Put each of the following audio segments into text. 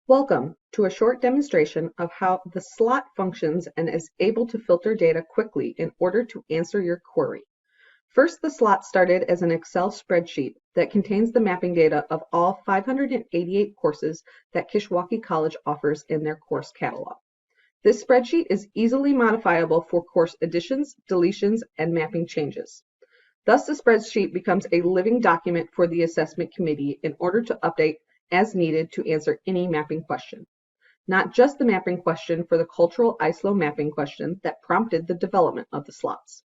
Welcome to a short demonstration of how the SLOTT functions and is able to filter data quickly in order to answer your query. First, the SLOTT started as an Excel spreadsheet that contains the mapping data of all 588 courses that Kishwaukee College offers in their course catalog. This spreadsheet is easily modifiable for course additions, deletions, and mapping changes. Thus, the spreadsheet becomes a living document for the assessment committee in order to update as needed to answer any mapping question. Not just the mapping question for the cultural ISLO mapping question that prompted the development of the SLOTTs.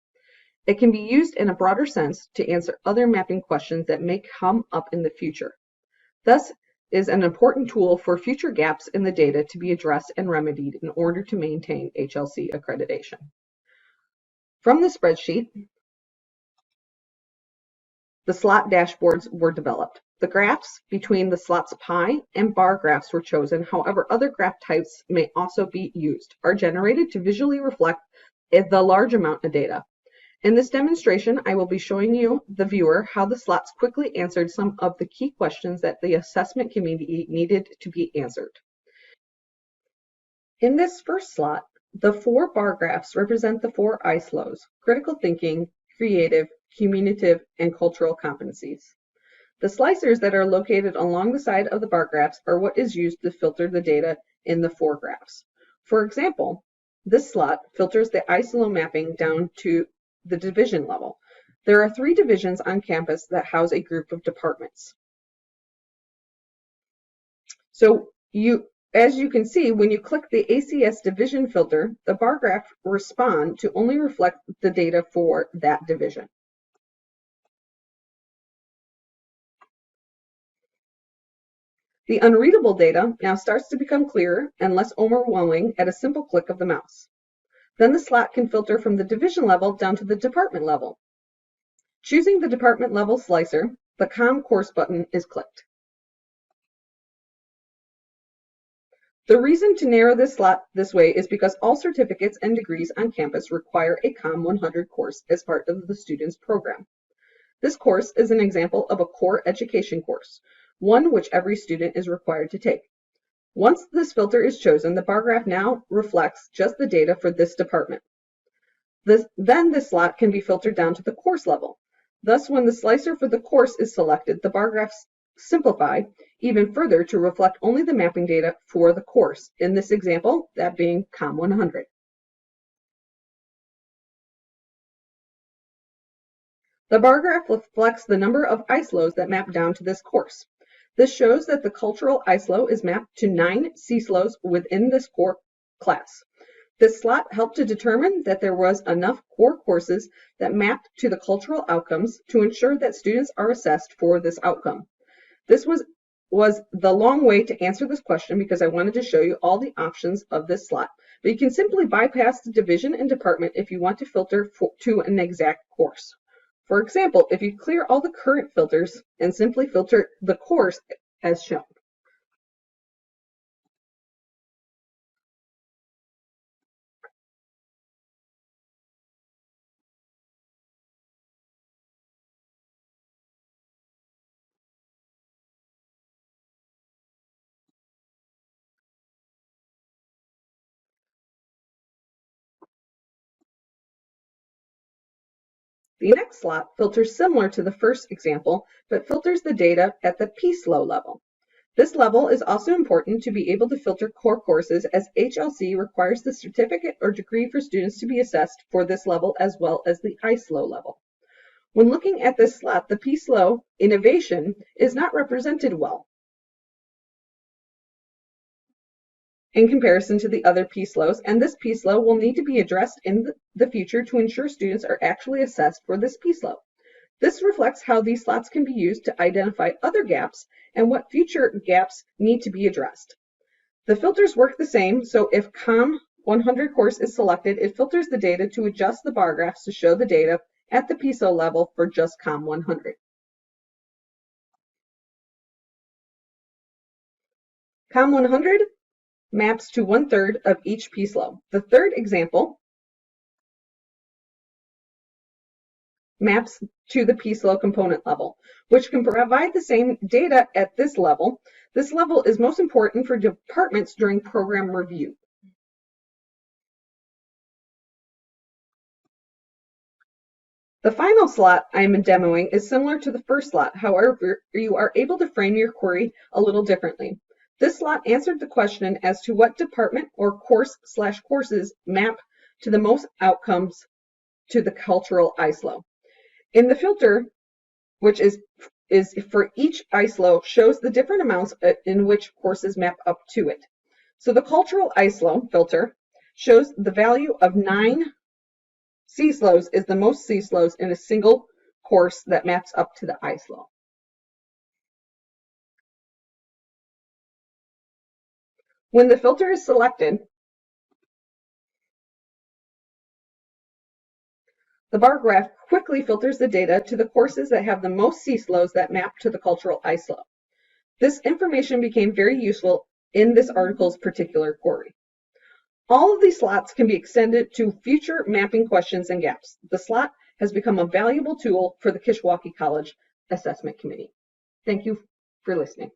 It can be used in a broader sense to answer other mapping questions that may come up in the future. Thus, is an important tool for future gaps in the data to be addressed and remedied in order to maintain HLC accreditation. From the spreadsheet, the SLOTT dashboards were developed. The graphs between the SLOTT's pie and bar graphs were chosen. However, other graph types may also be used, are generated to visually reflect the large amount of data. In this demonstration, I will be showing you, the viewer, how the SLOTTs quickly answered some of the key questions that the assessment committee needed to be answered. In this first slot, the 4 bar graphs represent the 4 ISLOs: critical thinking, creative, communicative, and cultural competencies. The slicers that are located along the side of the bar graphs are what is used to filter the data in the 4 graphs. For example, this slot filters the ISLO mapping down to the division level. There are 3 divisions on campus that house a group of departments. So as you can see, when you click the ACS division filter, the bar graph respond to only reflect the data for that division. The unreadable data now starts to become clearer and less overwhelming at a simple click of the mouse. Then the slot can filter from the division level down to the department level. Choosing the department level slicer, the COM course button is clicked. The reason to narrow this slot this way is because all certificates and degrees on campus require a COM 100 course as part of the student's program. This course is an example of a core education course, one which every student is required to take. Once this filter is chosen, the bar graph now reflects just the data for this department. Then this slot can be filtered down to the course level. Thus, when the slicer for the course is selected, the bar graphs simplify even further to reflect only the mapping data for the course, in this example, that being COM 100. The bar graph reflects the number of ISLOs that map down to this course. This shows that the cultural ISLO is mapped to 9 CSLOs within this core class. This slot helped to determine that there was enough core courses that mapped to the cultural outcomes to ensure that students are assessed for this outcome. This was the long way to answer this question because I wanted to show you all the options of this slot. But you can simply bypass the division and department if you want to filter to an exact course. For example, if you clear all the current filters and simply filter the course as shown. The next slot filters similar to the first example, but filters the data at the PSLO level. This level is also important to be able to filter core courses, as HLC requires the certificate or degree for students to be assessed for this level as well as the ISLO level. When looking at this slot, the PSLO innovation is not represented well in comparison to the other PSLOs, and this PSLO will need to be addressed in the future to ensure students are actually assessed for this PSLO. This reflects how these slots can be used to identify other gaps and what future gaps need to be addressed. The filters work the same, so if COM 100 course is selected, it filters the data to adjust the bar graphs to show the data at the PSO level for just COM 100. COM 100 maps to 1/3 of each PSLO. The third example maps to the PSLO component level, which can provide the same data at this level. This level is most important for departments during program review. The final slot I am demoing is similar to the first slot. However, you are able to frame your query a little differently. This slot answered the question as to what department or course/courses map to the most outcomes to the cultural ISLO. In the filter, which is for each ISLO, shows the different amounts in which courses map up to it. So the cultural ISLO filter shows the value of 9 CSLOs is the most CSLOs in a single course that maps up to the ISLO. When the filter is selected, the bar graph quickly filters the data to the courses that have the most CSLOs that map to the cultural ISLO. This information became very useful in this article's particular query. All of these slots can be extended to future mapping questions and gaps. The slot has become a valuable tool for the Kishwaukee College Assessment Committee. Thank you for listening.